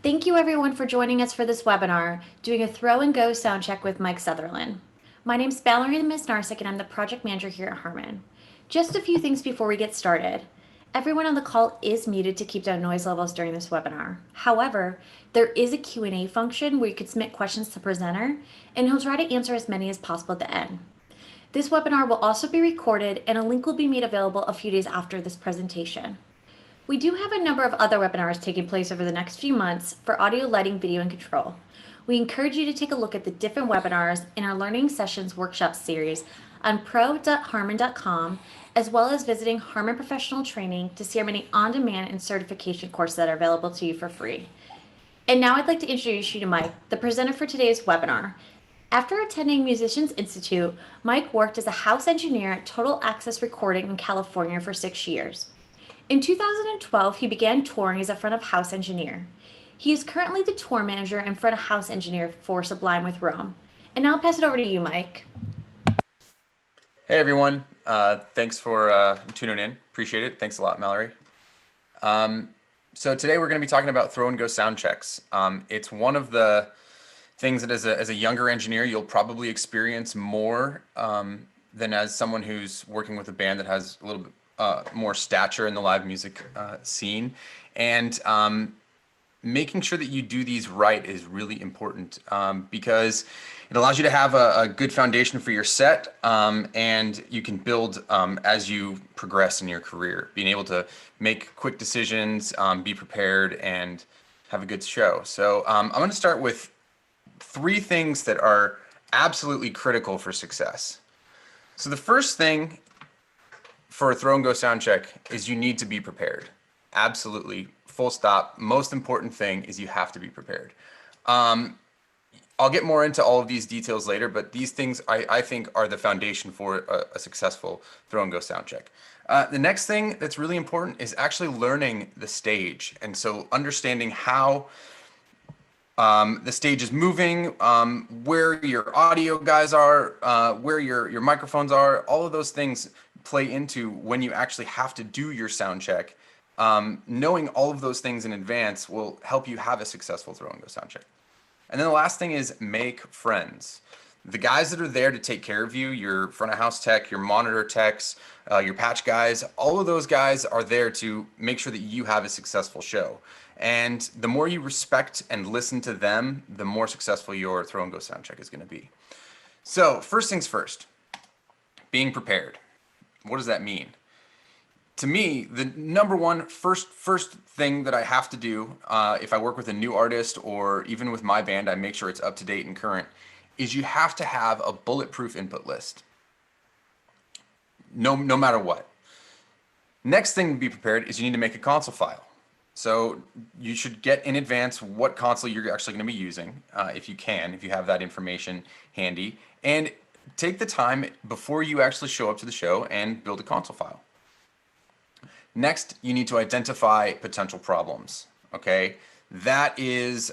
Thank you everyone for joining us for this webinar, doing a throw and go sound check with Mike Sutherland. My name's Valerie Miss Narsick and I'm the project manager here at Harman. Just a few things before we get started. Everyone on the call is muted to keep down noise levels during this webinar. However, there is a Q&A function where you can submit questions to the presenter and he'll try to answer as many as possible at the end. This webinar will also be recorded and a link will be made available a few days after this presentation. We do have a number of other webinars taking place over the next few months for audio, lighting, video, and control. We encourage you to take a look at the different webinars in our Learning Sessions Workshop series on pro.harman.com, as well as visiting Harman Professional Training to see our many on-demand and certification courses that are available to you for free. And now I'd like to introduce you to Mike, the presenter for today's webinar. After attending Musicians Institute, Mike worked as a house engineer at Total Access Recording in California for 6 years. In 2012, he began touring as a front of house engineer. He is currently the tour manager and front of house engineer for Sublime with Rome. And now I'll pass it over to you, Mike. Hey everyone, thanks for tuning in. Appreciate it. Thanks a lot, Mallory. So today we're going to be talking about throw and go sound checks. It's one of the things that as a younger engineer you'll probably experience more than as someone who's working with a band that has a little bit more stature in the live music scene. And making sure that you do these right is really important because it allows you to have a good foundation for your set, and you can build as you progress in your career, being able to make quick decisions, be prepared, and have a good show. So I'm going to start with 3 things that are absolutely critical for success. So the first thing for a throw and go sound check is you need to be prepared. Absolutely, full stop. Most important thing is you have to be prepared. I'll get more into all of these details later, but these things I think are the foundation for a successful throw and go sound check. The next thing that's really important is actually learning the stage. And so understanding how the stage is moving, where your audio guys are, where your microphones are, all of those things play into when you actually have to do your sound check. Knowing all of those things in advance will help you have a successful throw and go sound check. And then the last thing is make friends. The guys that are there to take care of you, your front of house tech, your monitor techs, your patch guys, all of those guys are there to make sure that you have a successful show. And the more you respect and listen to them, the more successful your throw and go sound check is going to be. So first things first, being prepared. What does that mean? To me, the number one first thing that I have to do if I work with a new artist or even with my band, I make sure it's up to date and current, is you have to have a bulletproof input list. No matter what. Next thing to be prepared is you need to make a console file. So you should get in advance what console you're actually going to be using, if you have that information handy, and take the time before you actually show up to the show and build a console file. Next, you need to identify potential problems, okay? That is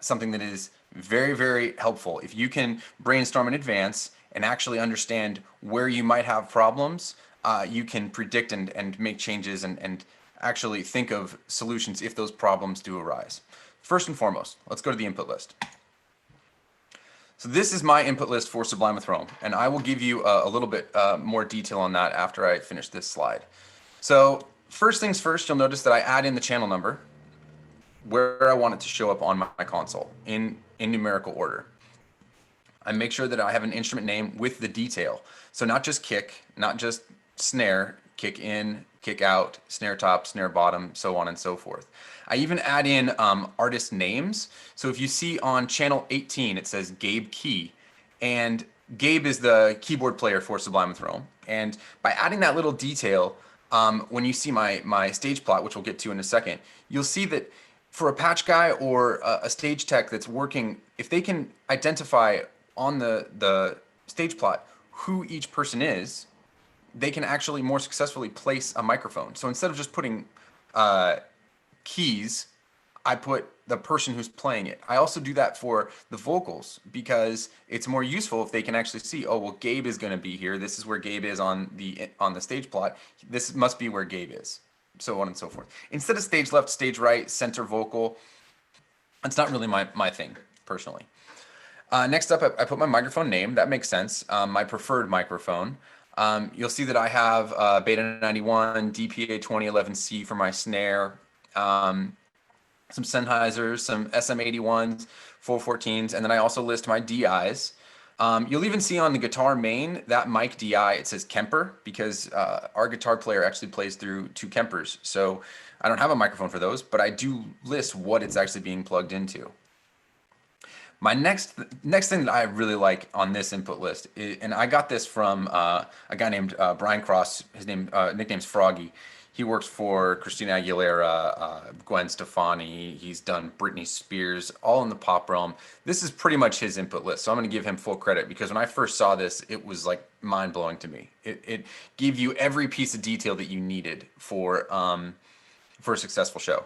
something that is very, very helpful. If you can brainstorm in advance and actually understand where you might have problems, you can predict and make changes and actually think of solutions if those problems do arise. First and foremost, let's go to the input list. So this is my input list for Sublime with Rome, and I will give you a little bit more detail on that after I finish this slide. So first things first, you'll notice that I add in the channel number where I want it to show up on my console in numerical order. I make sure that I have an instrument name with the detail. So not just kick, not just snare, kick in, kick out, snare top, snare bottom, so on and so forth. I even add in artist names. So if you see on channel 18, it says Gabe Key, and Gabe is the keyboard player for Sublime with Rome. And by adding that little detail, when you see my stage plot, which we'll get to in a second, you'll see that for a patch guy or a stage tech that's working, if they can identify on the stage plot who each person is, they can actually more successfully place a microphone. So instead of just putting keys, I put the person who's playing it. I also do that for the vocals because it's more useful if they can actually see, oh, well, Gabe is going to be here. This is where Gabe is on the stage plot. This must be where Gabe is, so on and so forth. Instead of stage left, stage right, center vocal, That's not really my thing personally. Next up, I put my microphone name. That makes sense. My preferred microphone. You'll see that I have Beta 91, DPA 2011C for my snare, some Sennheisers, some SM81s, 414s, and then I also list my DIs. You'll even see on the guitar main, that mic DI, it says Kemper, because our guitar player actually plays through two Kempers. So I don't have a microphone for those, but I do list what it's actually being plugged into. My next thing that I really like on this input list, and I got this from a guy named Brian Cross. His nickname's Froggy. He works for Christina Aguilera, Gwen Stefani. He's done Britney Spears, all in the pop realm. This is pretty much his input list, so I'm going to give him full credit because when I first saw this, it was like mind blowing to me. It gave you every piece of detail that you needed for a successful show.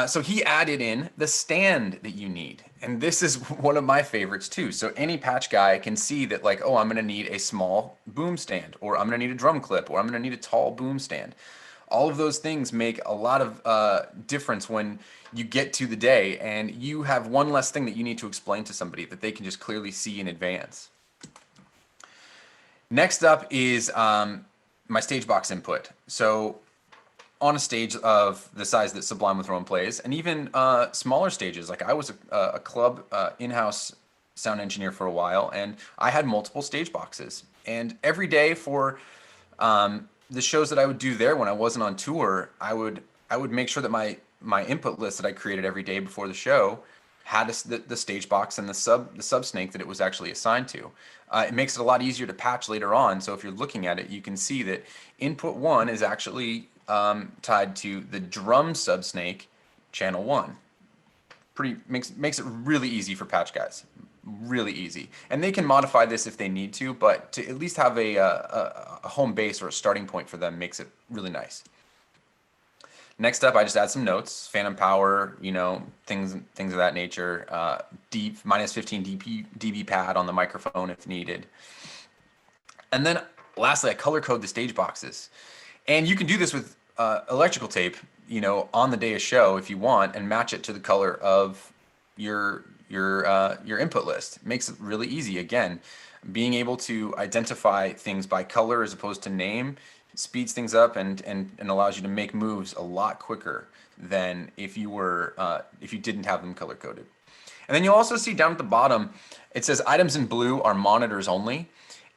So he added in the stand that you need. And this is one of my favorites too. So any patch guy can see that like, oh, I'm going to need a small boom stand, or I'm going to need a drum clip, or I'm going to need a tall boom stand. All of those things make a lot of difference when you get to the day and you have one less thing that you need to explain to somebody that they can just clearly see in advance. Next up is my stage box input. So on a stage of the size that Sublime with Rome plays, and even smaller stages. Like I was a club in-house sound engineer for a while, and I had multiple stage boxes. And every day for the shows that I would do there when I wasn't on tour, I would make sure that my input list that I created every day before the show had the stage box and the sub snake that it was actually assigned to. It makes it a lot easier to patch later on. So if you're looking at it, you can see that input 1 is actually tied to the drum sub snake channel 1. Makes it really easy for patch guys, really easy, and they can modify this if they need to, but to at least have a home base or a starting point for them makes it really nice. Next up, I just add some notes, phantom power, things of that nature. Deep -15 dB pad on the microphone if needed. And then lastly, I color code the stage boxes. And you can do this with electrical tape, on the day of show if you want, and match it to the color of your input list. It makes it really easy. Again, being able to identify things by color as opposed to name speeds things up and allows you to make moves a lot quicker than if you didn't have them color coded. And then you'll also see down at the bottom, it says items in blue are monitors only.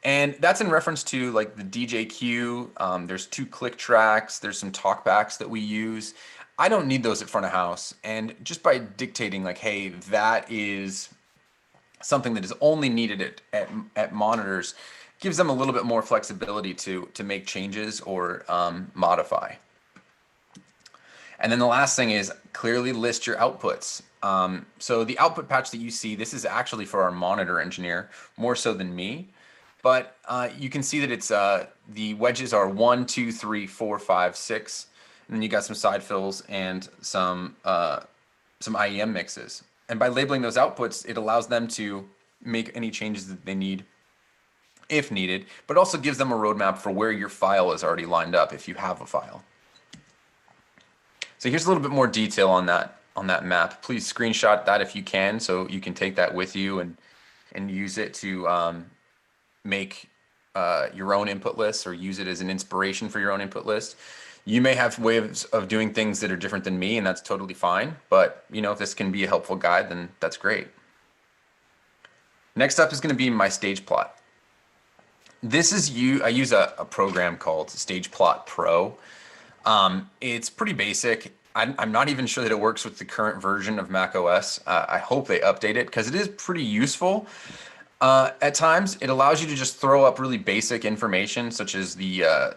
And that's in reference to like the DJQ. There's 2 click tracks. There's some talkbacks that we use. I don't need those at front of house. And just by dictating like, hey, that is something that is only needed at monitors, gives them a little bit more flexibility to make changes or modify. And then the last thing is clearly list your outputs. So the output patch that you see, this is actually for our monitor engineer, more so than me. But you can see that it's the wedges are 1, 2, 3, 4, 5, 6, and then you got some side fills and some IEM mixes. And by labeling those outputs, it allows them to make any changes that they need, if needed, but also gives them a roadmap for where your file is already lined up if you have a file. So here's a little bit more detail on that map. Please screenshot that if you can, so you can take that with you and use it to make your own input lists or use it as an inspiration for your own input list. You may have ways of doing things that are different than me, and that's totally fine. But if this can be a helpful guide, then that's great. Next up is going to be my stage plot. I use a program called Stage Plot Pro. It's pretty basic. I'm not even sure that it works with the current version of Mac OS. I hope they update it because it is pretty useful. At times, it allows you to just throw up really basic information, such as the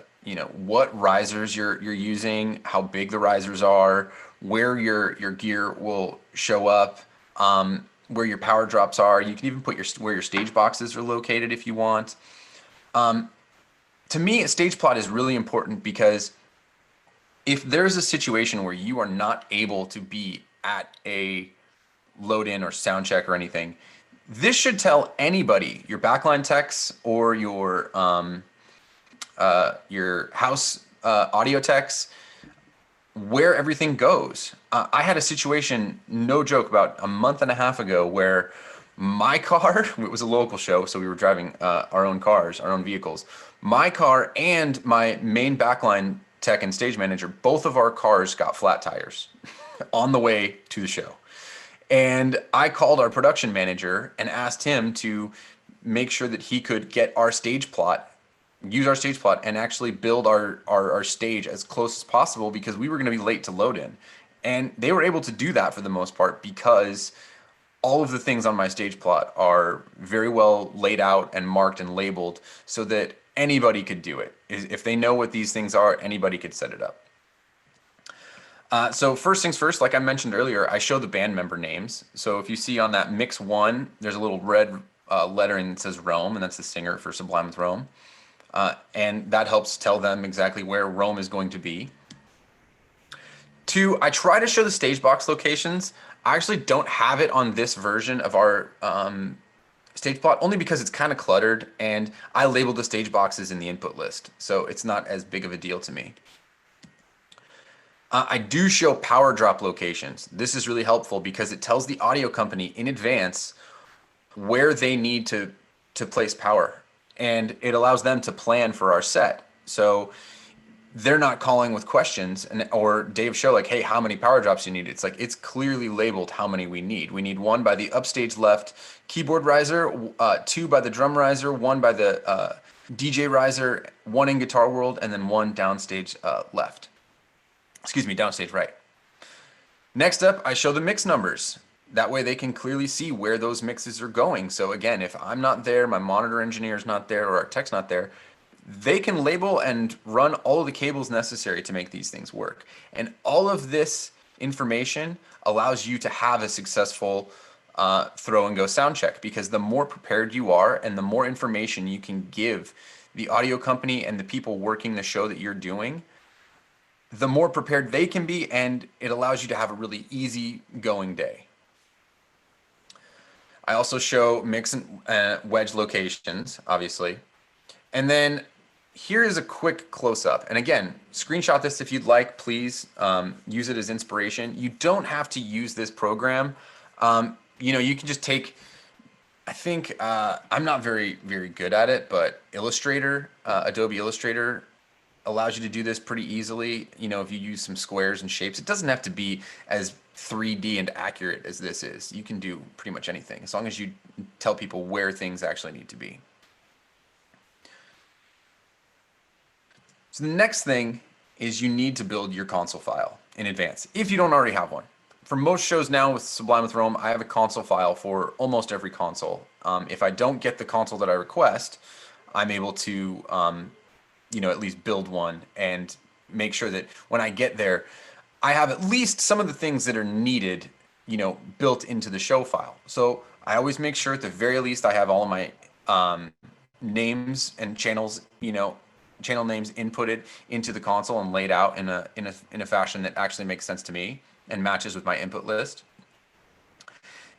what risers you're using, how big the risers are, where your gear will show up, where your power drops are. You can even put where your stage boxes are located if you want. To me, a stage plot is really important because if there's a situation where you are not able to be at a load in or sound check or anything, this should tell anybody, your backline techs or your house audio techs, where everything goes. I had a situation, no joke, about a month and a half ago where my car, it was a local show, so we were driving our own cars, our own vehicles. My car and my main backline tech and stage manager, both of our cars got flat tires on the way to the show. And I called our production manager and asked him to make sure that he could get our stage plot, use our stage plot, and actually build our stage as close as possible because we were going to be late to load in. And they were able to do that for the most part because all of the things on my stage plot are very well laid out and marked and labeled so that anybody could do it. If they know what these things are, anybody could set it up. So first things first, like I mentioned earlier, I show the band member names. So if you see on that mix one, there's a little red lettering that says Rome, and that's the singer for Sublime with Rome. And that helps tell them exactly where Rome is going to be. Two, I try to show the stage box locations. I actually don't have it on this version of our stage plot, only because it's kind of cluttered, and I labeled the stage boxes in the input list, so it's not as big of a deal to me. I do show power drop locations. This is really helpful because it tells the audio company in advance where they need to place power, and it allows them to plan for our set. So they're not calling with questions or Dave show like, hey, how many power drops do you need? It's like it's clearly labeled how many we need. We need one by the upstage left keyboard riser, two by the drum riser, one by the DJ riser, one in Guitar World, and then one downstage left. Excuse me, downstage right. Next up, I show the mix numbers. That way they can clearly see where those mixes are going. So again, if I'm not there, my monitor engineer's not there, or our tech's not there, they can label and run all of the cables necessary to make these things work. And all of this information allows you to have a successful throw and go sound check, because the more prepared you are and the more information you can give the audio company and the people working the show that you're doing, the more prepared they can be, and it allows you to have a really easy going day. I also show mix and wedge locations, obviously. And then here is a quick close-up. And again, screenshot this if you'd like, please. Use it as inspiration. You don't have to use this program. You can just take, I think, I'm not very good at it, but Illustrator, Adobe Illustrator allows you to do this pretty easily. If you use some squares and shapes, it doesn't have to be as 3D and accurate as this is. You can do pretty much anything as long as you tell people where things actually need to be. So the next thing is you need to build your console file in advance if you don't already have one. For most shows now with Sublime with Rome, I have a console file for almost every console. If I don't get the console that I request, I'm able to at least build one and make sure that when I get there, I have at least some of the things that are needed, built into the show file. So I always make sure at the very least I have all of my names and channels, channel names inputted into the console and laid out in a fashion that actually makes sense to me and matches with my input list.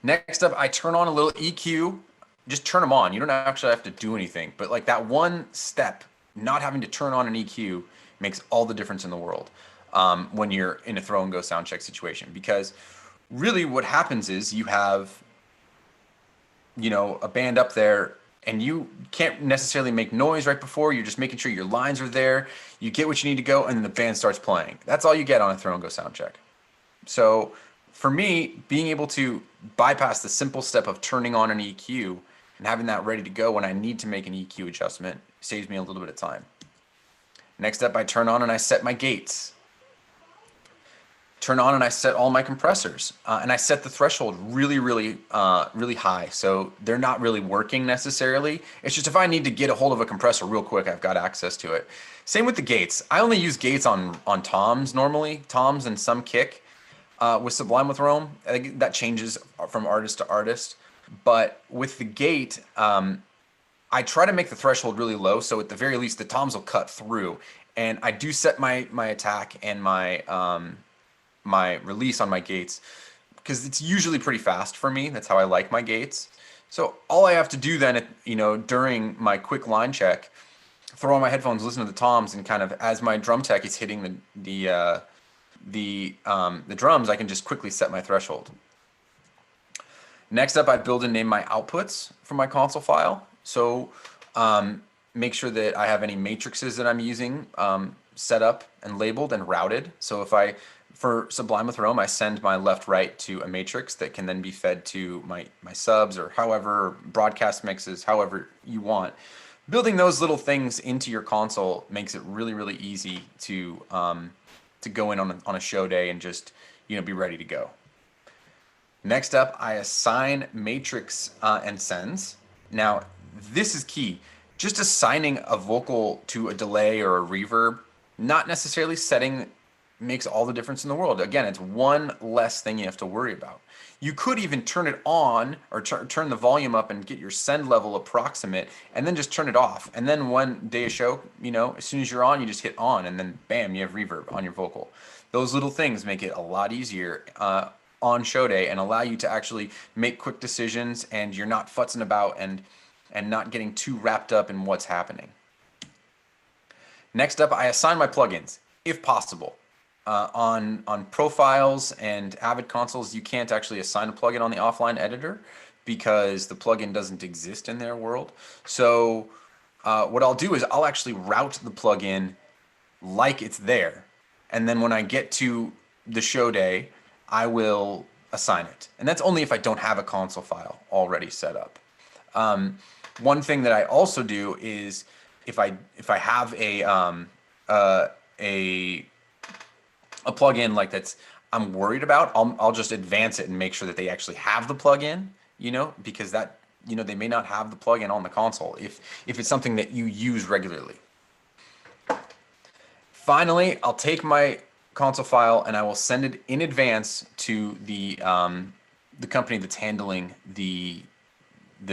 Next up, I turn on a little EQ. Just turn them on. You don't actually have to do anything, but like that one step, not having to turn on an EQ, makes all the difference in the world when you're in a throw and go sound check situation. Because really what happens is you have a band up there and you can't necessarily make noise right before. You're just making sure your lines are there, you get what you need to go, and then the band starts playing. That's all you get on a throw and go sound check. So for me, being able to bypass the simple step of turning on an EQ and having that ready to go when I need to make an EQ adjustment saves me a little bit of time. Next up, I turn on and I set my gates. Turn on and I set all my compressors, and I set the threshold really high, so they're not really working necessarily. It's just if I need to get a hold of a compressor real quick, I've got access to it. Same with the gates. I only use gates on toms normally, toms and some kick. With Sublime with Rome, I think that changes from artist to artist. But with the gate, I try to make the threshold really low, so at the very least the toms will cut through. And I do set my attack and my release on my gates because it's usually pretty fast for me. That's how I like my gates. So all I have to do then, during my quick line check, throw on my headphones, listen to the toms, and kind of as my drum tech is hitting the the drums, I can just quickly set my threshold. Next up, I build and name my outputs for my console file. So make sure that I have any matrices that I'm using set up and labeled and routed. So for Sublime with Rome, I send my left right to a matrix that can then be fed to my subs or however, broadcast mixes, however you want. Building those little things into your console makes it really, really easy to go in on a show day and just be ready to go. Next up, I assign matrix and sends. Now, this is key. Just assigning a vocal to a delay or a reverb, not necessarily setting, makes all the difference in the world. Again, it's one less thing you have to worry about. You could even turn it on or turn the volume up and get your send level approximate and then just turn it off. And then one day of show, as soon as you're on, you just hit on and then bam, you have reverb on your vocal. Those little things make it a lot easier on show day and allow you to actually make quick decisions, and you're not futzing about and not getting too wrapped up in what's happening. Next up, I assign my plugins if possible. On profiles and Avid consoles, you can't actually assign a plugin on the offline editor because the plugin doesn't exist in their world. So what I'll do is I'll actually route the plugin like it's there. And then when I get to the show day, I will assign it. And that's only if I don't have a console file already set up. One thing that I also do is if I have a plugin like I'm worried about, I'll just advance it and make sure that they actually have the plugin, because that, they may not have the plugin on the console if it's something that you use regularly. Finally, I'll take my console file and I will send it in advance to the company that's handling the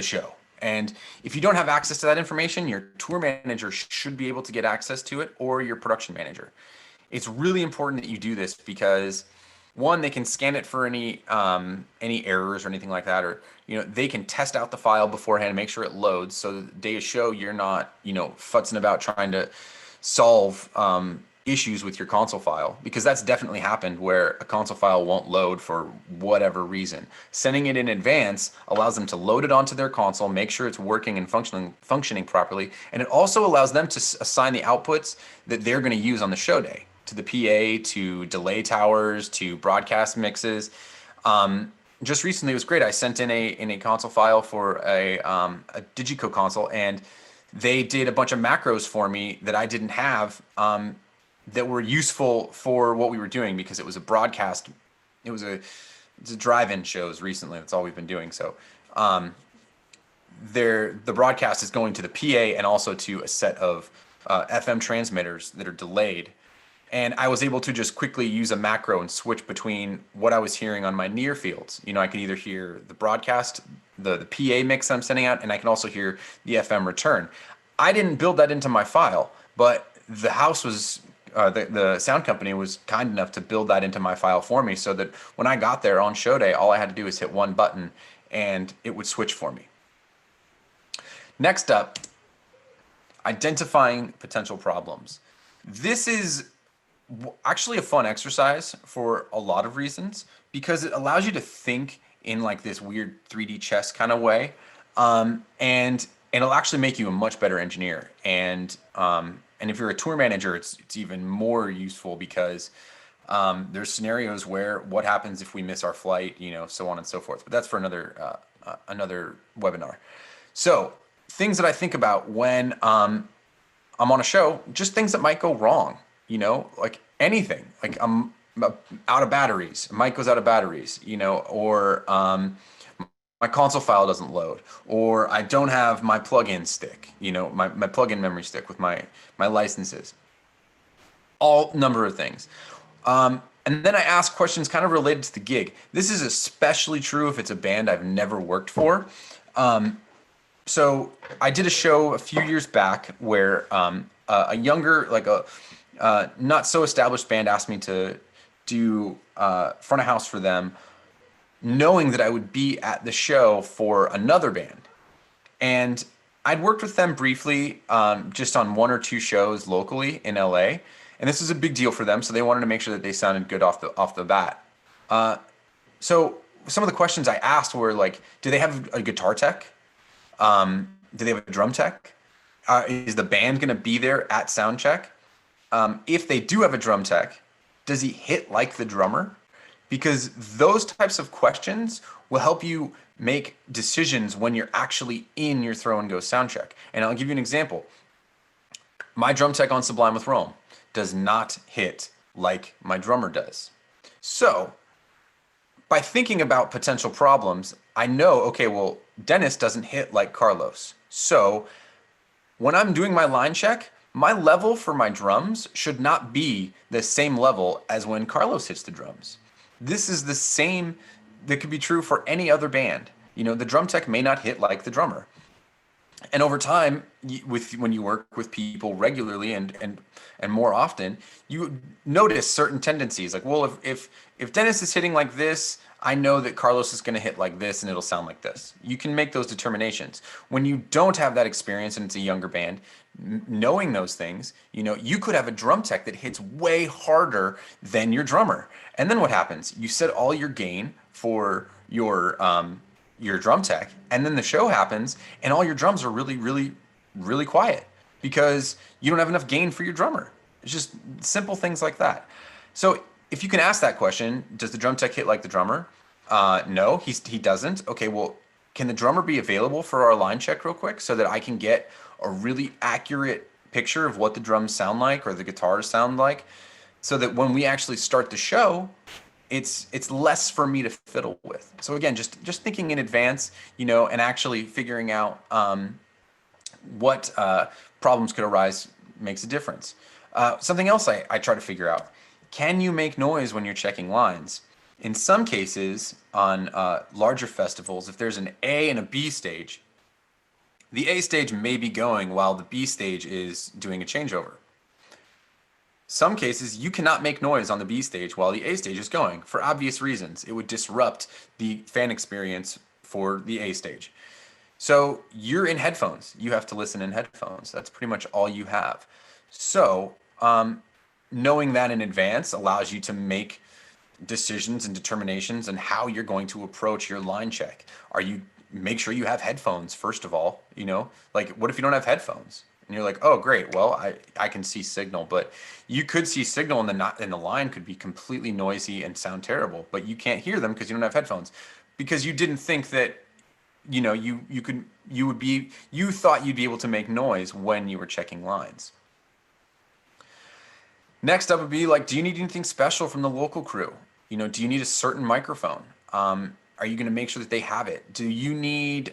show. And if you don't have access to that information, your tour manager should be able to get access to it, or your production manager. It's really important that you do this because, one, they can scan it for any errors or anything like that, or they can test out the file beforehand and make sure it loads. So the day of show, you're not futzing about trying to solve issues with your console file, because that's definitely happened where a console file won't load for whatever reason. Sending it in advance allows them to load it onto their console, make sure it's working and functioning properly, and it also allows them to assign the outputs that they're going to use on the show day to the PA, to delay towers, to broadcast mixes. Just recently, it was great. I sent in a console file for a Digico console, and they did a bunch of macros for me that I didn't have, that were useful for what we were doing, because it was a broadcast. It's a drive-in shows recently. That's all we've been doing. So the broadcast is going to the PA and also to a set of FM transmitters that are delayed. And I was able to just quickly use a macro and switch between what I was hearing on my near fields. I can either hear the broadcast, the PA mix I'm sending out, and I can also hear the FM return. I didn't build that into my file, but the house was, the sound company was kind enough to build that into my file for me, so that when I got there on show day, all I had to do is hit one button and it would switch for me. Next up, identifying potential problems. This is actually a fun exercise for a lot of reasons, because it allows you to think in like this weird 3D chess kind of way, and it'll actually make you a much better engineer. And if you're a tour manager, it's even more useful, because there's scenarios where what happens if we miss our flight, so on and so forth. But that's for another webinar. So things that I think about when I'm on a show, just things that might go wrong. Like anything, like I'm out of batteries, mic goes out of batteries, or my console file doesn't load, or I don't have my plug-in stick, my plug-in memory stick with my licenses, all number of things. And then I ask questions kind of related to the gig. This is especially true if it's a band I've never worked for. So I did a show a few years back where a younger, like a not so established band asked me to do front of house for them, knowing that I would be at the show for another band. And I'd worked with them briefly, just on one or two shows locally in LA. and this is a big deal for them. So they wanted to make sure that they sounded good off the bat. So some of the questions I asked were like, do they have a guitar tech? Do they have a drum tech? Is the band going to be there at sound check? If they do have a drum tech, does he hit like the drummer? Because those types of questions will help you make decisions when you're actually in your throw and go sound check. And I'll give you an example. My drum tech on Sublime with Rome does not hit like my drummer does. So by thinking about potential problems, I know, okay, well, Dennis doesn't hit like Carlos. So when I'm doing my line check, my level for my drums should not be the same level as when Carlos hits the drums. This is the same that could be true for any other band. You know, the drum tech may not hit like the drummer. And over time, when you work with people regularly and more often, you notice certain tendencies. Like, well, if Dennis is hitting like this, I know that Carlos is going to hit like this, and it'll sound like this. You can make those determinations. When you don't have that experience and it's a younger band, knowing those things, you know, you could have a drum tech that hits way harder than your drummer. And then what happens? You set all your gain for your drum tech, and then the show happens and all your drums are really quiet because you don't have enough gain for your drummer. It's just simple things like that. So if you can ask that question, does the drum tech hit like the drummer? No, he doesn't. Okay, well, can the drummer be available for our line check real quick so that I can get a really accurate picture of what the drums sound like or the guitars sound like, so that when we actually start the show, it's less for me to fiddle with. So again, just thinking in advance, you know, and actually figuring out what problems could arise makes a difference. Something else I try to figure out: can you make noise when you're checking lines? In some cases, on larger festivals, if there's an A and a B stage, the A stage may be going while the B stage is doing a changeover. Some cases, you cannot make noise on the B stage while the A stage is going for obvious reasons. It would disrupt the fan experience for the A stage. So you're in headphones. You have to listen in headphones. That's pretty much all you have. So knowing that in advance allows you to make decisions and determinations on how you're going to approach your line check. Make sure you have headphones, first of all. You know, like, what if you don't have headphones? And you're like, oh, great. Well, I can see signal, but you could see signal and the line could be completely noisy and sound terrible, but you can't hear them because you don't have headphones, because you didn't think that, you know, you thought you'd be able to make noise when you were checking lines. Next up would be like, do you need anything special from the local crew? You know, do you need a certain microphone? Are you going to make sure that they have it? Do you need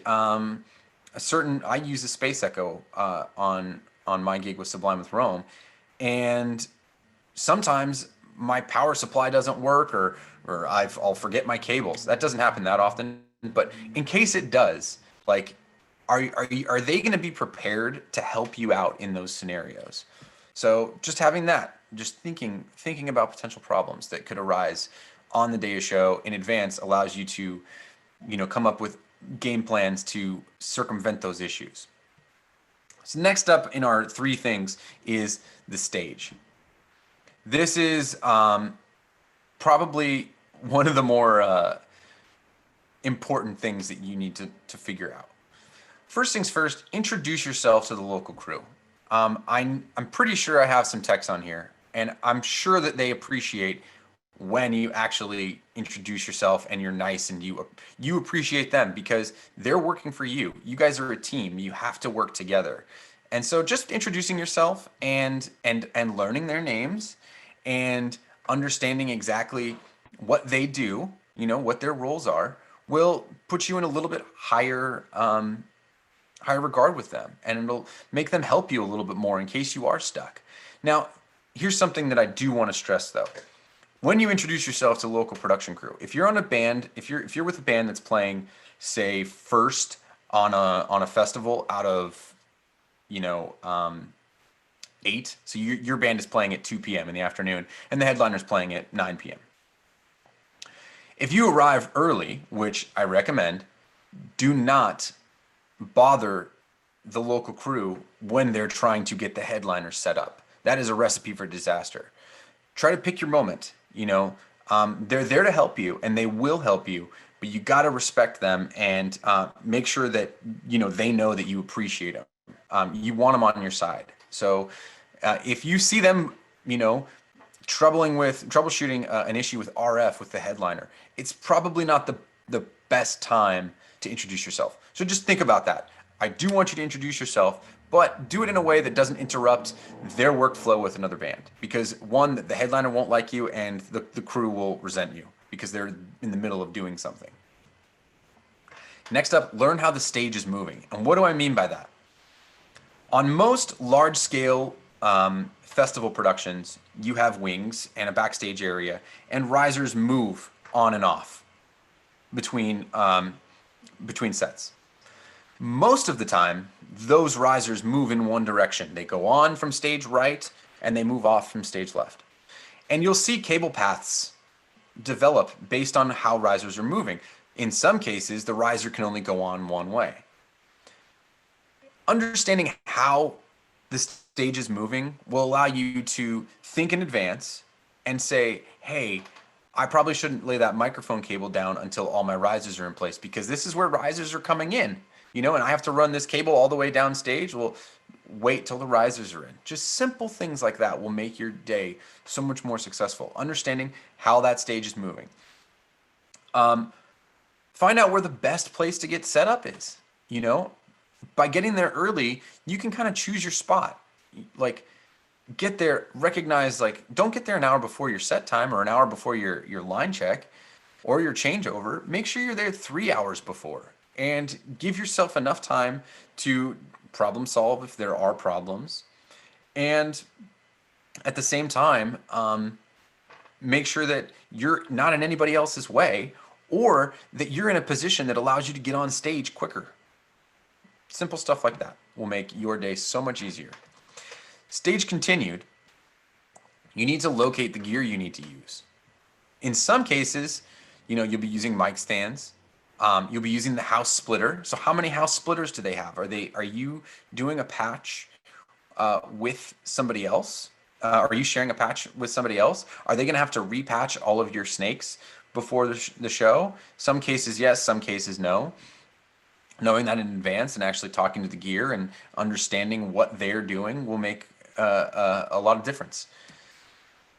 I use a Space Echo on my gig with Sublime with Rome, and sometimes my power supply doesn't work, or I'll forget my cables. That doesn't happen that often, but in case it does, like, are they going to be prepared to help you out in those scenarios? So just having that, just thinking about potential problems that could arise on the day of show in advance allows you to, you know, come up with game plans to circumvent those issues. So next up in our three things is the stage. This is probably one of the more important things that you need to figure out. First things first, introduce yourself to the local crew. I'm pretty sure I have some techs on here, and I'm sure that they appreciate when you actually introduce yourself and you're nice and you appreciate them, because they're working for you. You guys are a team. You have to work together. And so just introducing yourself and learning their names and understanding exactly what they do, you know, what their roles are, will put you in a little bit higher regard with them, and it'll make them help you a little bit more in case you are stuck. Now, here's something that I do want to stress though. When you introduce yourself to local production crew, if you're on a band, if you're with a band that's playing, say, first on a festival out of, you know, 8, so your band is playing at 2 p.m. in the afternoon, and the headliner's playing at 9 p.m. If you arrive early, which I recommend, do not bother the local crew when they're trying to get the headliner set up. that is a recipe for disaster. Try to pick your moment. They're there to help you, and they will help you, but you got to respect them and make sure that they know that you appreciate them. You want them on your side. So if you see them, troubleshooting an issue with RF with the headliner, it's probably not the best time to introduce yourself. So just think about that. I do want you to introduce yourself, but do it in a way that doesn't interrupt their workflow with another band. Because one, the headliner won't like you, and the crew will resent you because they're in the middle of doing something. Next up, learn how the stage is moving. And what do I mean by that? On most large-scale festival productions, you have wings and a backstage area, and risers move on and off between sets. Most of the time, those risers move in one direction. They go on from stage right, and they move off from stage left. And you'll see cable paths develop based on how risers are moving. In some cases, the riser can only go on one way. Understanding how the stage is moving will allow you to think in advance and say, hey, I probably shouldn't lay that microphone cable down until all my risers are in place, because this is where risers are coming in, and I have to run this cable all the way down stage. Well, wait till the risers are in. Just simple things like that will make your day so much more successful. Understanding how that stage is moving. Find out where the best place to get set up is. By getting there early, you can kind of choose your spot. Like, get there, recognize, don't get there an hour before your set time or an hour before your line check or your changeover. Make sure you're there 3 hours before, and give yourself enough time to problem solve if there are problems. And at the same time, make sure that you're not in anybody else's way, or that you're in a position that allows you to get on stage quicker. Simple stuff like that will make your day so much easier. Stage continued, you need to locate the gear you need to use. In some cases, you'll be using mic stands. You'll be using the house splitter. So how many house splitters do they have? Are you doing a patch with somebody else? Are you sharing a patch with somebody else? Are they going to have to repatch all of your snakes before the show? Some cases yes, some cases no. Knowing that in advance and actually talking to the gear and understanding what they're doing will make a lot of difference.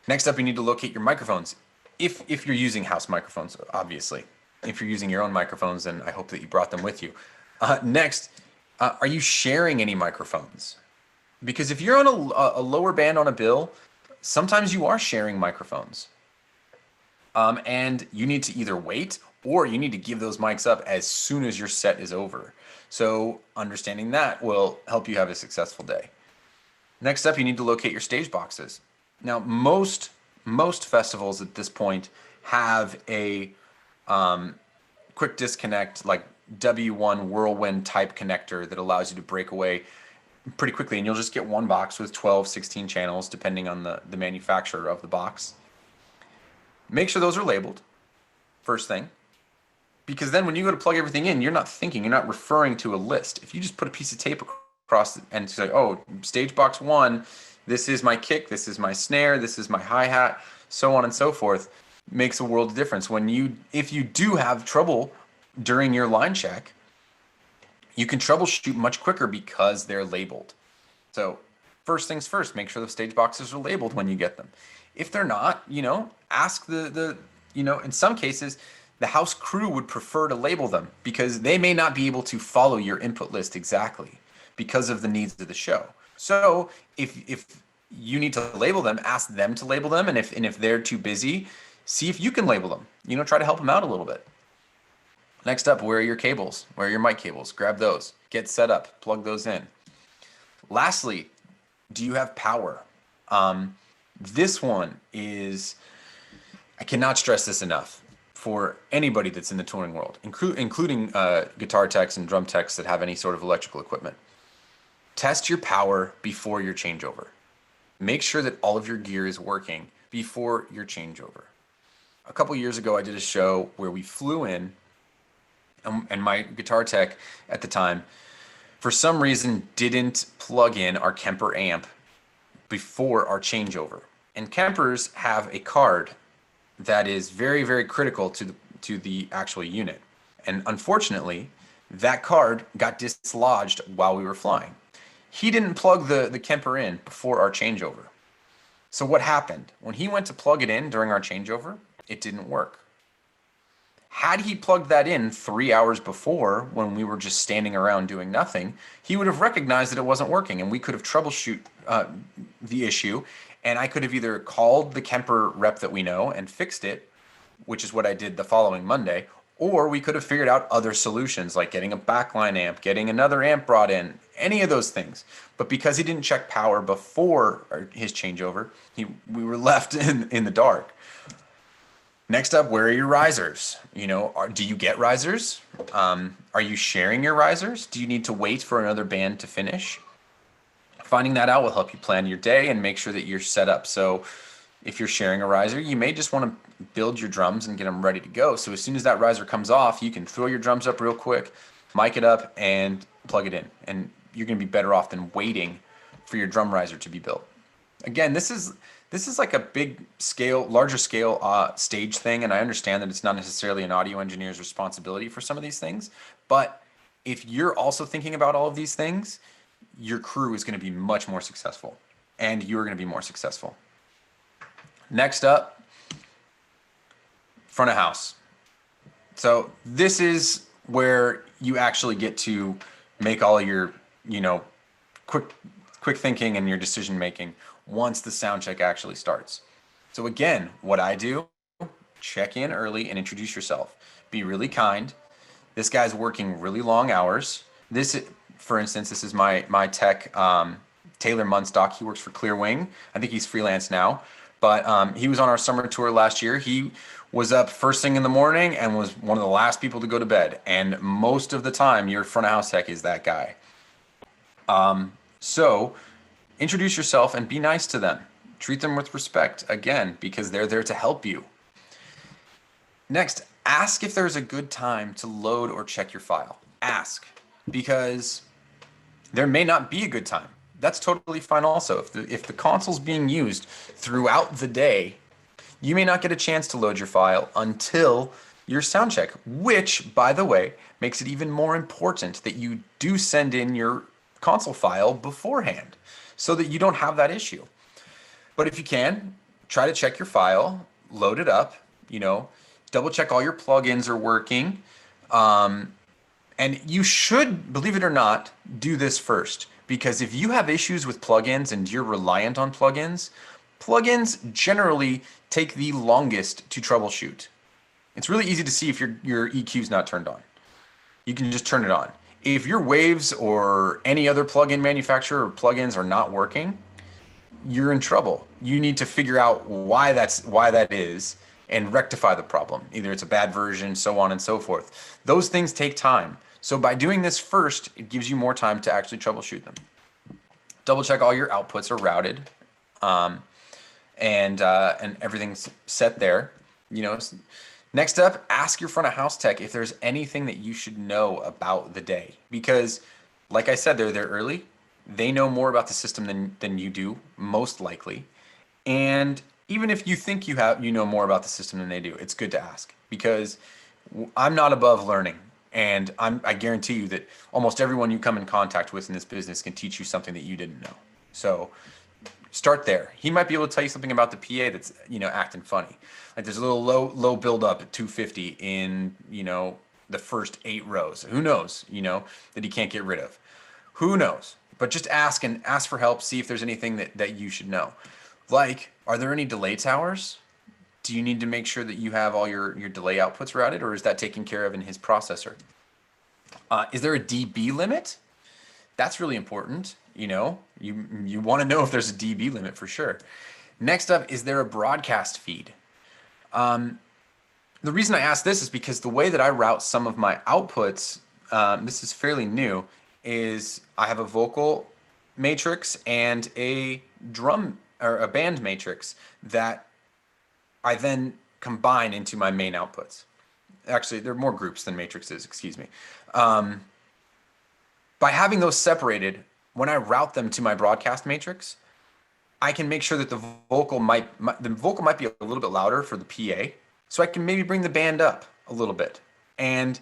Next up, you need to locate your microphones. If you're using house microphones, obviously. If you're using your own microphones, then I hope that you brought them with you. Next, are you sharing any microphones? Because if you're on a lower band on a bill, sometimes you are sharing microphones. And you need to either wait, or you need to give those mics up as soon as your set is over. So understanding that will help you have a successful day. Next up, you need to locate your stage boxes. Now, most festivals at this point have a quick disconnect, like W1 whirlwind type connector that allows you to break away pretty quickly, and you'll just get one box with 12, 16 channels, depending on the manufacturer of the box. Make sure those are labeled, first thing, because then when you go to plug everything in, you're not thinking, you're not referring to a list. If you just put a piece of tape across and say, oh, stage box 1, this is my kick, this is my snare, this is my hi-hat, so on and so forth, makes a world of difference. If you do have trouble during your line check, you can troubleshoot much quicker because they're labeled. So first things first, make sure the stage boxes are labeled when you get them. If they're not, ask in some cases, the house crew would prefer to label them because they may not be able to follow your input list exactly because of the needs of the show. So if you need to label them, ask them to label them. And if they're too busy, see if you can label them. Try to help them out a little bit. Next up, where are your cables? Where are your mic cables? Grab those. Get set up. Plug those in. Lastly, do you have power? This one is, I cannot stress this enough for anybody that's in the touring world, including guitar techs and drum techs that have any sort of electrical equipment. Test your power before your changeover. Make sure that all of your gear is working before your changeover. A couple years ago, I did a show where we flew in, and my guitar tech at the time, for some reason, didn't plug in our Kemper amp before our changeover. And Kempers have a card that is very, very critical to the actual unit. And unfortunately, that card got dislodged while we were flying. He didn't plug the Kemper in before our changeover. So what happened? When he went to plug it in during our changeover, it didn't work. Had he plugged that in 3 hours before, when we were just standing around doing nothing, he would have recognized that it wasn't working, and we could have troubleshoot the issue. And I could have either called the Kemper rep that we know and fixed it, which is what I did the following Monday, or we could have figured out other solutions like getting a backline amp, getting another amp brought in, any of those things. But because he didn't check power before his changeover, we were left in the dark. Next up, where are your risers? Do you get risers? Are you sharing your risers? Do you need to wait for another band to finish? Finding that out will help you plan your day and make sure that you're set up. So if you're sharing a riser, you may just want to build your drums and get them ready to go. So as soon as that riser comes off, you can throw your drums up real quick, mic it up, and plug it in. And you're going to be better off than waiting for your drum riser to be built. Again, this is like a big scale, larger scale stage thing, and I understand that it's not necessarily an audio engineer's responsibility for some of these things, but if you're also thinking about all of these things, your crew is going to be much more successful, and you're going to be more successful. Next up, front of house. So this is where you actually get to make all your, quick thinking and your decision making once the sound check actually starts. So again, what I do, check in early and introduce yourself. Be really kind. This guy's working really long hours. This, for instance, this is my tech, Taylor Munstock. He works for Clearwing. I think he's freelance now, but he was on our summer tour last year. He was up first thing in the morning and was one of the last people to go to bed. And most of the time, your front of house tech is that guy. So introduce yourself and be nice to them. Treat them with respect, again, because they're there to help you. Next, ask if there's a good time to load or check your file. Ask, because there may not be a good time. That's totally fine also. If the console's being used throughout the day, you may not get a chance to load your file until your sound check, which, by the way, makes it even more important that you do send in your console file beforehand so that you don't have that issue. But if you can, try to check your file, load it up, double check all your plugins are working. And you should, believe it or not, do this first. Because if you have issues with plugins and you're reliant on plugins generally take the longest to troubleshoot. It's really easy to see if your EQ's not turned on. You can just turn it on. If your Waves or any other plugin manufacturer or plugins are not working, you're in trouble. You need to figure out why that is and rectify the problem. Either it's a bad version, so on and so forth. Those things take time. So by doing this first, it gives you more time to actually troubleshoot them. Double check all your outputs are routed, and everything's set there. Next up, ask your front of house tech if there's anything that you should know about the day. Because, like I said, they're there early. They know more about the system than you do, most likely. And even if you think you know more about the system than they do, it's good to ask. Because I'm not above learning. And I guarantee you that almost everyone you come in contact with in this business can teach you something that you didn't know. So start there. He might be able to tell you something about the PA that's, acting funny. Like there's a little low build up at 250 in, the first 8 rows. Who knows, that he can't get rid of. Who knows? But just ask for help. See if there's anything that you should know. Like, are there any delay towers? Do you need to make sure that you have all your delay outputs routed, or is that taken care of in his processor? Is there a dB limit? That's really important. You want to know if there's a dB limit for sure. Next up, is there a broadcast feed? The reason I ask this is because the way that I route some of my outputs, this is fairly new, is I have a vocal matrix and a drum or a band matrix that I then combine into my main outputs. Actually, there are more groups than matrices, excuse me. By having those separated, when I route them to my broadcast matrix, I can make sure that the vocal might be a little bit louder for the PA, so I can maybe bring the band up a little bit. And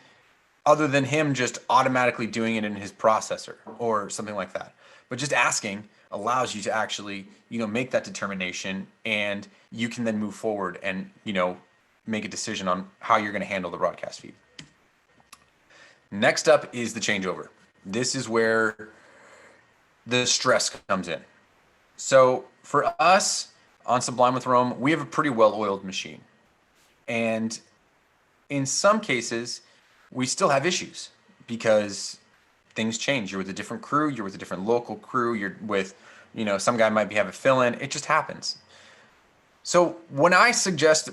other than him just automatically doing it in his processor or something like that. But just asking allows you to actually, make that determination, and you can then move forward and, make a decision on how you're going to handle the broadcast feed. Next up is the changeover. This is where the stress comes in. So for us on Sublime with Rome, we have a pretty well-oiled machine. And in some cases, we still have issues because things change. You're with a different crew, you're with a different local crew, you're with, some guy might have a fill-in. It just happens. So what I suggest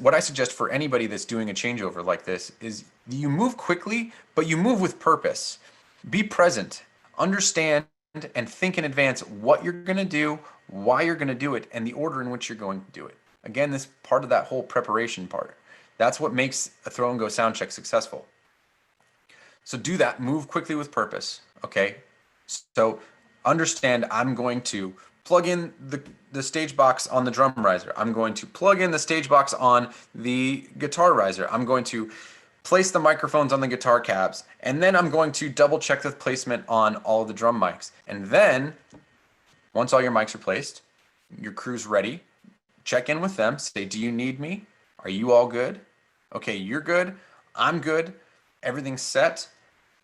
for anybody that's doing a changeover like this is you move quickly, but you move with purpose. Be present, understand and think in advance what you're going to do, why you're going to do it, and the order in which you're going to do it. Again, this part of that whole preparation part. That's what makes a throw and go sound check successful. So do that, move quickly with purpose, okay? So understand I'm going to plug in the stage box on the drum riser. I'm going to plug in the stage box on the guitar riser. I'm going to place the microphones on the guitar cabs, and then I'm going to double check the placement on all the drum mics. And then once all your mics are placed, your crew's ready, check in with them, say, do you need me? Are you all good? Okay, you're good, I'm good, everything's set.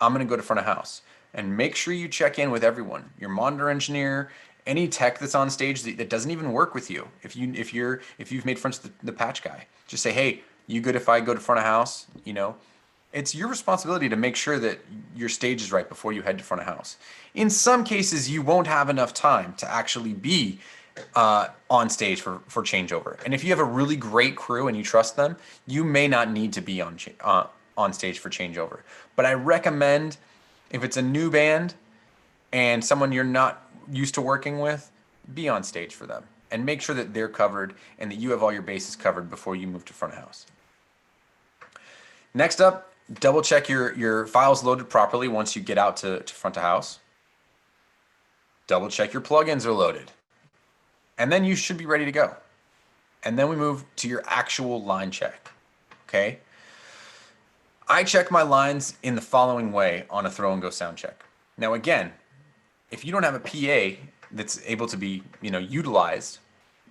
I'm gonna go to front of house. And make sure you check in with everyone, your monitor engineer, any tech that's on stage that doesn't even work with you. If you've made friends with the patch guy, just say, hey, you good if I go to front of house? It's your responsibility to make sure that your stage is right before you head to front of house. In some cases, you won't have enough time to actually be on stage for changeover. And if you have a really great crew and you trust them, you may not need to be on stage for changeover. But I recommend, if it's a new band and someone you're not used to working with, be on stage for them and make sure that they're covered and that you have all your bases covered before you move to front of house. Next up, double check your files loaded properly once you get out to front of house. Double check your plugins are loaded. And then you should be ready to go. And then we move to your actual line check, okay? I check my lines in the following way on a throw and go sound check. Now again, if you don't have a PA that's able to be, utilized,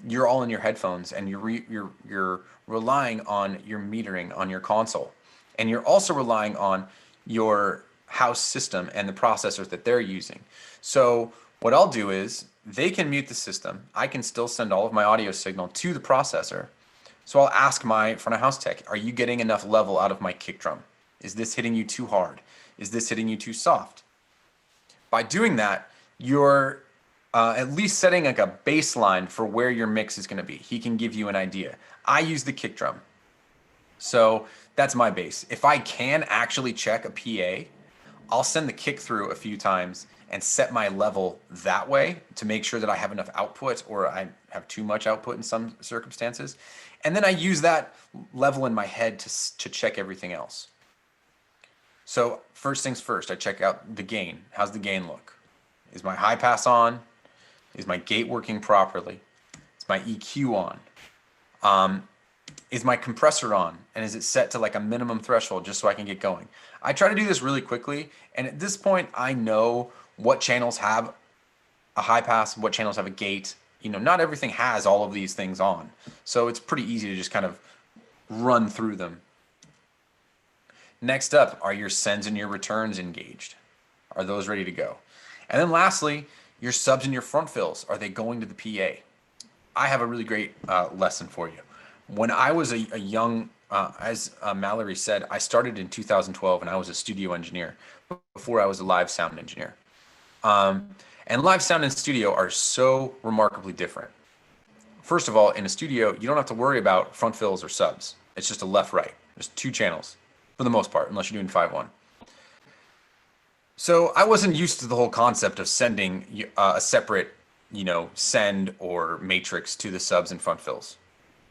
you're all in your headphones and you're relying on your metering on your console. And you're also relying on your house system and the processors that they're using. So what I'll do is they can mute the system. I can still send all of my audio signal to the processor. So I'll ask my front of house tech, are you getting enough level out of my kick drum? Is this hitting you too hard? Is this hitting you too soft? By doing that, you're at least setting like a baseline for where your mix is going to be. He can give you an idea. I use the kick drum. So that's my base. If I can actually check a PA, I'll send the kick through a few times and set my level that way to make sure that I have enough output or I have too much output in some circumstances. And then I use that level in my head to check everything else. So first things first, I check out the gain. How's the gain look? Is my high pass on? Is my gate working properly? Is my EQ on? Is my compressor on? And is it set to like a minimum threshold just so I can get going? I try to do this really quickly. And at this point, I know what channels have a high pass, what channels have a gate. Not everything has all of these things on. So it's pretty easy to just kind of run through them. Next up, are your sends and your returns engaged? Are those ready to go? And then lastly, your subs and your front fills, are they going to the PA? I have a really great lesson for you. When I was a young, as Mallory said, I started in 2012 and I was a studio engineer before I was a live sound engineer. And live sound and studio are so remarkably different. First of all, in a studio, you don't have to worry about front fills or subs. It's just a left-right. There's two channels for the most part, unless you're doing 5-1. So I wasn't used to the whole concept of sending a separate, send or matrix to the subs and front fills.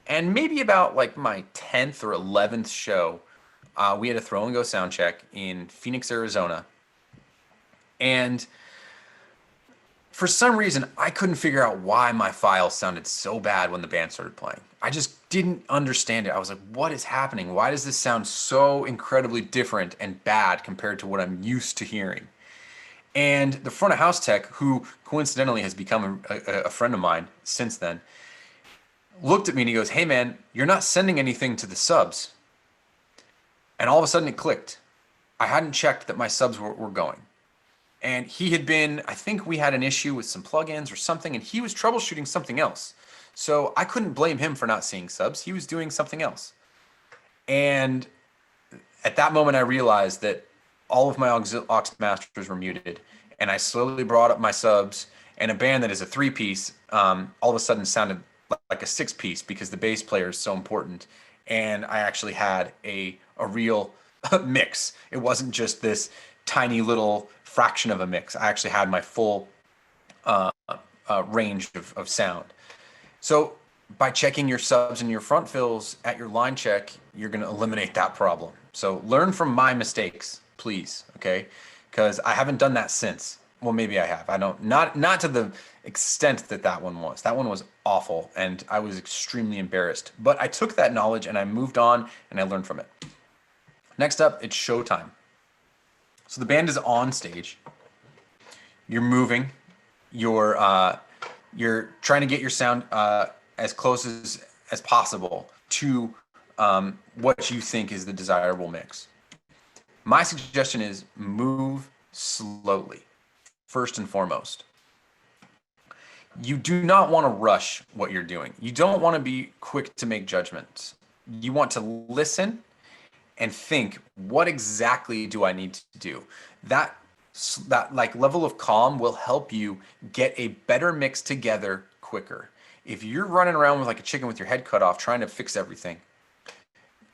And maybe about like my 10th or 11th show, we had a throw and go sound check in Phoenix, Arizona. And for some reason, I couldn't figure out why my files sounded so bad when the band started playing. I just didn't understand it. I was like, what is happening? Why does this sound so incredibly different and bad compared to what I'm used to hearing? And the front of house tech, who coincidentally has become a friend of mine since then, looked at me and he goes, "Hey man, you're not sending anything to the subs." And all of a sudden it clicked. I hadn't checked that my subs were going. And he had been, I think we had an issue with some plugins or something, and he was troubleshooting something else. So I couldn't blame him for not seeing subs. He was doing something else. And at that moment, I realized that all of my aux masters were muted. And I slowly brought up my subs, and a band that is a three-piece all of a sudden sounded like a six-piece because the bass player is so important. And I actually had a real mix. It wasn't just this tiny little fraction of a mix. I actually had my full range of sound. So by checking your subs and your front fills at your line check, you're going to eliminate that problem. So learn from my mistakes, please, okay? Because I haven't done that since. Well, maybe I have. I don't, not to the extent that that one was. That one was awful, and I was extremely embarrassed. But I took that knowledge and I moved on and I learned from it. Next up, it's showtime. So the band is on stage. You're moving. You're trying to get your sound as close as possible to what you think is the desirable mix. My suggestion is move slowly, first and foremost. You do not want to rush what you're doing. You don't want to be quick to make judgments. You want to listen and think, what exactly do I need to do? That like level of calm will help you get a better mix together quicker. If you're running around with like a chicken with your head cut off trying to fix everything,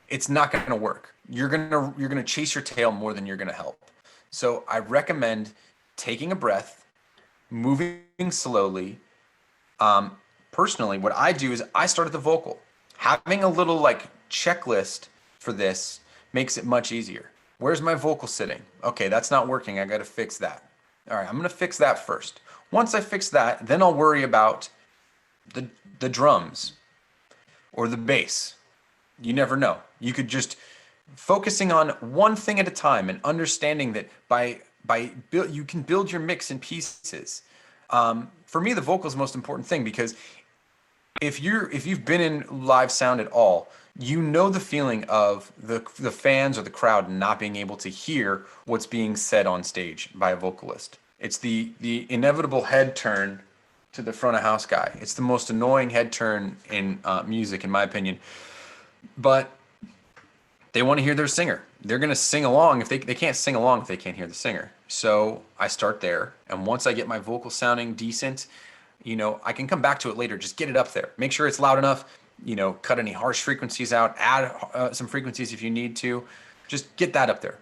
it's not going to work. You're going to chase your tail more than you're going to help. So I recommend taking a breath, moving slowly. Personally, what I do is I start at the vocal. Having a little like checklist for this makes it much easier. Where's my vocal sitting? Okay, that's not working. I got to fix that. All right, I'm going to fix that first. Once I fix that, then I'll worry about the drums or the bass. You never know. You could just focusing on one thing at a time and understanding that you can build your mix in pieces. For me, the vocal is the most important thing because if you've been in live sound at all, you know the feeling of the fans or the crowd not being able to hear what's being said on stage by a vocalist. It's the inevitable head turn to the front of house guy. It's the most annoying head turn in music, in my opinion. But they want to hear their singer. They're going to sing along. If they can't sing along if they can't hear the singer. So I start there, and once I get my vocal sounding decent, I can come back to it later. Just get it up there. Make sure it's loud enough. Cut any harsh frequencies out. Add some frequencies if you need to. Just get that up there.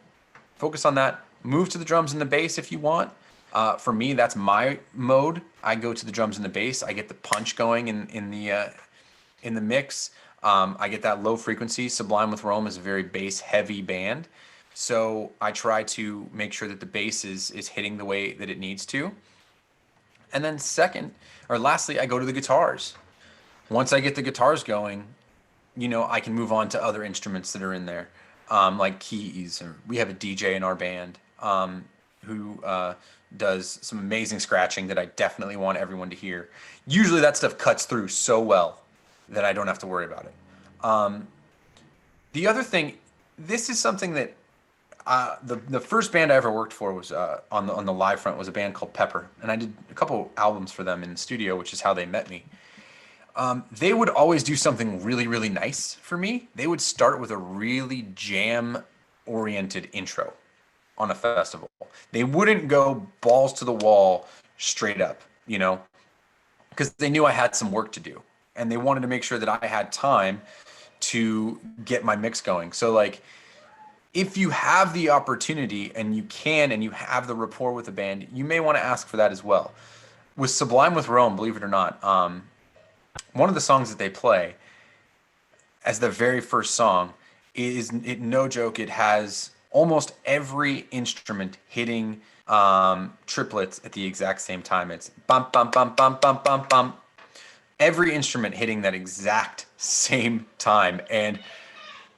Focus on that. Move to the drums and the bass if you want. For me, that's my mode. I go to the drums and the bass. I get the punch going in the mix. I get that low frequency. Sublime with Rome is a very bass heavy band. So I try to make sure that the bass is hitting the way that it needs to. And then lastly, I go to the guitars. Once I get the guitars going, I can move on to other instruments that are in there, like keys. Or we have a DJ in our band who does some amazing scratching that I definitely want everyone to hear. Usually that stuff cuts through so well that I don't have to worry about it. The other thing, this is something that the first band I ever worked for was on the live front was a band called Pepper, and I did a couple albums for them in the studio, which is how they met me. They would always do something really, really nice for me. They would start with a really jam-oriented intro on a festival. They wouldn't go balls to the wall straight up, because they knew I had some work to do, and they wanted to make sure that I had time to get my mix going. So like, if you have the opportunity and you have the rapport with the band, you may want to ask for that as well. With Sublime with Rome, believe it or not, one of the songs that they play as the very first song no joke, it has almost every instrument hitting triplets at the exact same time. It's bump, bump, bump, bump, bump, bump, bump. Every instrument hitting that exact same time. And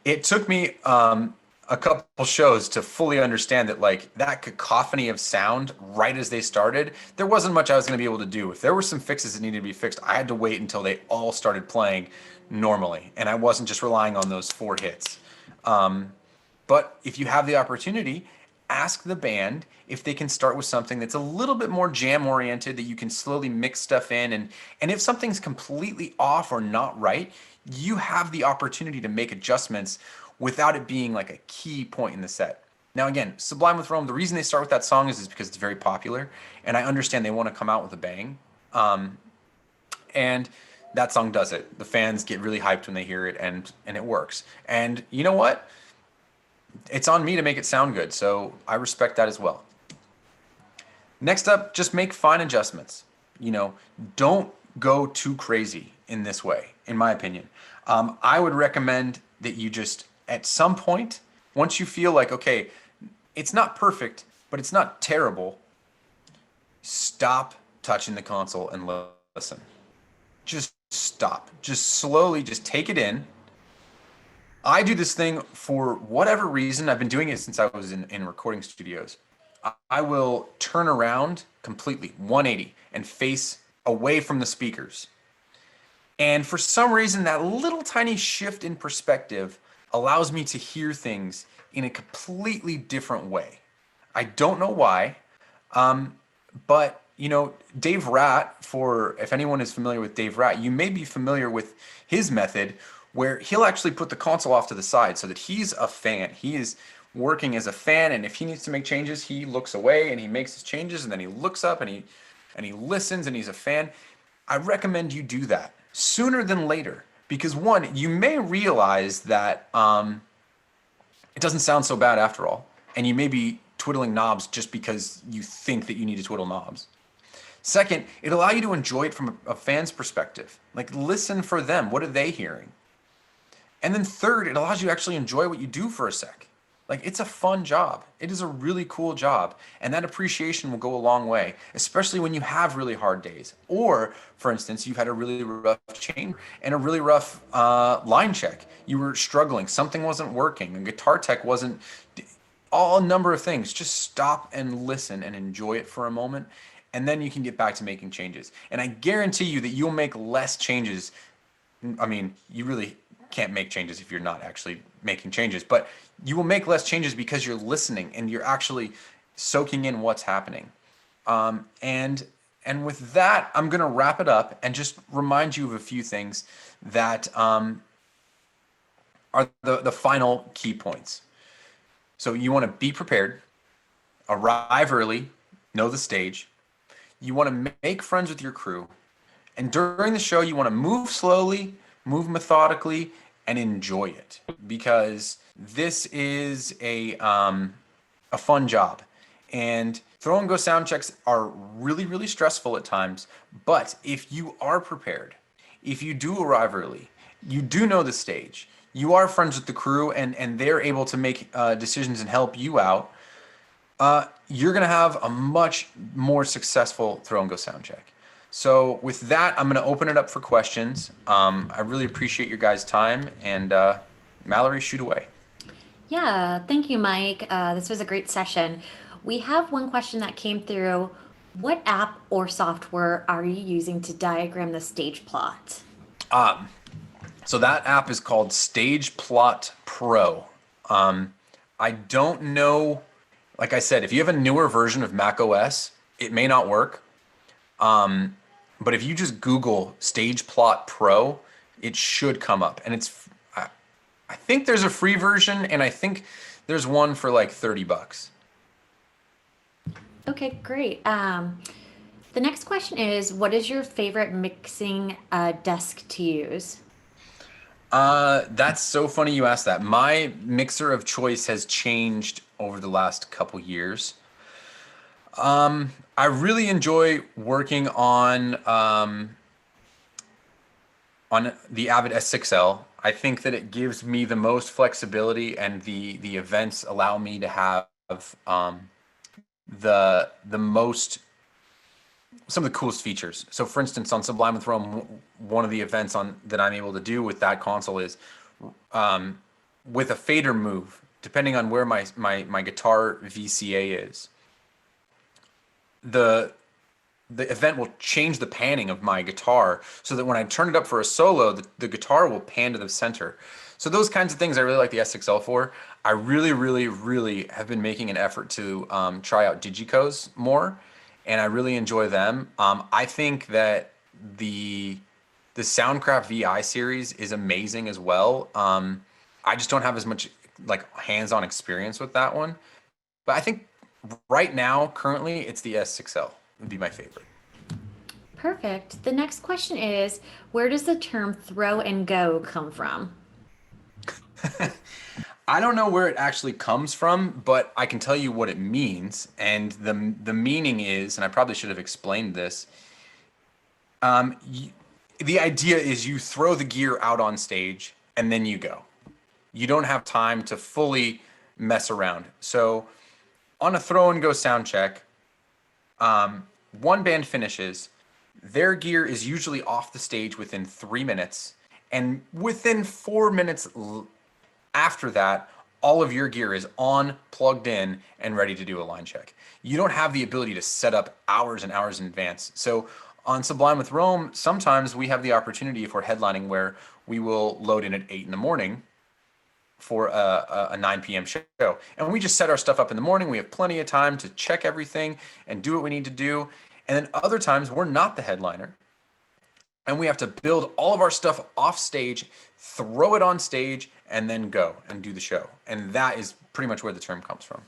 it took me a couple shows to fully understand that like that cacophony of sound right as they started, there wasn't much I was going to be able to do. If there were some fixes that needed to be fixed, I had to wait until they all started playing normally, and I wasn't just relying on those four hits. But if you have the opportunity, ask the band if they can start with something that's a little bit more jam oriented that you can slowly mix stuff in, and if something's completely off or not right, you have the opportunity to make adjustments without it being like a key point in the set. Now again, Sublime with Rome, the reason they start with that song is because it's very popular, and I understand they want to come out with a bang. And that song does it. The fans get really hyped when they hear it, and it works. And you know what? It's on me to make it sound good, so I respect that as well. Next up, just make fine adjustments. You know, don't go too crazy in this way, in my opinion. I would recommend that you just, at some point, once you feel like, okay, it's not perfect, but it's not terrible, stop touching the console and listen. Just stop. Just slowly, just take it in. I do this thing for whatever reason. I've been doing it since I was in recording studios. I will turn around completely 180 and face away from the speakers. And for some reason, that little tiny shift in perspective allows me to hear things in a completely different way. I don't know why, but you know, Dave Rat, for if anyone is familiar with Dave Rat, you may be familiar with his method where he'll actually put the console off to the side so that he's a fan. He is working as a fan, and if he needs to make changes, he looks away and he makes his changes, and then he looks up and he listens, and he's a fan. I recommend you do that sooner than later because one, you may realize that it doesn't sound so bad after all, and you may be twiddling knobs just because you think that you need to twiddle knobs. Second, it allows you to enjoy it from a fan's perspective. Like listen for them. What are they hearing? And then third, it allows you to actually enjoy what you do for a sec. Like it's a fun job. It is a really cool job. And that appreciation will go a long way, especially when you have really hard days. Or, for instance, you've had a really rough chain and a really rough line check. You were struggling. Something wasn't working. A guitar tech wasn't, all a number of things. Just stop and listen and enjoy it for a moment. And then you can get back to making changes. And I guarantee you that you'll make less changes. I mean, you really can't make changes if you're not actually making changes, but you will make less changes because you're listening and you're actually soaking in what's happening. And with that, I'm going to wrap it up and just remind you of a few things that are the final key points. So you want to be prepared, arrive early, know the stage. You want to make friends with your crew. And during the show, you want to move slowly, move methodically, and enjoy it because this is a fun job. And throw and go sound checks are really, really stressful at times. But if you are prepared, if you do arrive early, you do know the stage, you are friends with the crew, and they're able to make decisions and help you out, you're going to have a much more successful throw and go sound check. So with that, I'm going to open it up for questions. I really appreciate your guys' time, and Mallory, shoot away. Yeah, thank you, Mike. This was a great session. We have one question that came through. What app or software are you using to diagram the stage plot? So that app is called Stage Plot Pro. I don't know, like I said, if you have a newer version of Mac OS, it may not work. But if you just Google Stage Plot Pro, it should come up. And I think there's a free version, and I think there's one for like $30. Okay, great. The next question is, what is your favorite mixing desk to use? That's so funny you asked that. My mixer of choice has changed over the last couple years. I really enjoy working on the Avid S6L. I think that it gives me the most flexibility, and the events allow me to have um, the most some of the coolest features. So, for instance, on Sublime with Rome, one of the events on that I'm able to do with that console is with a fader move, depending on where my guitar VCA is. The the event will change the panning of my guitar so that when I turn it up for a solo, the guitar will pan to the center. So those kinds of things I really like the S6L for. I really, really, really have been making an effort to try out Digicos more, and I really enjoy them. I think that the the Soundcraft VI series is amazing as well. I just don't have as much like hands-on experience with that one, but I think right now, currently, it's the S6L would be my favorite. Perfect. The next question is, where does the term throw and go come from? I don't know where it actually comes from, but I can tell you what it means. And the meaning is, and I probably should have explained this. Y the idea is you throw the gear out on stage and then you go. You don't have time to fully mess around. So on a throw and go sound check, one band finishes, their gear is usually off the stage within 3 minutes, and within 4 minutes after that, all of your gear is on, plugged in, and ready to do a line check. You don't have the ability to set up hours and hours in advance. So on Sublime with Rome, sometimes we have the opportunity, if we're headlining, where we will load in at 8 in the morning for a 9 p.m. show. And we just set our stuff up in the morning. We have plenty of time to check everything and do what we need to do. And then other times we're not the headliner and we have to build all of our stuff off stage, throw it on stage, and then go and do the show. And that is pretty much where the term comes from.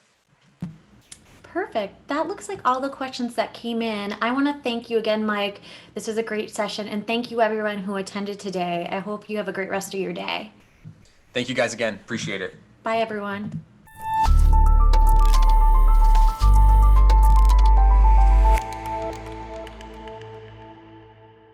Perfect. That looks like all the questions that came in. I want to thank you again, Mike. This was a great session, and thank you everyone who attended today. I hope you have a great rest of your day. Thank you guys again. Appreciate it. Bye, everyone.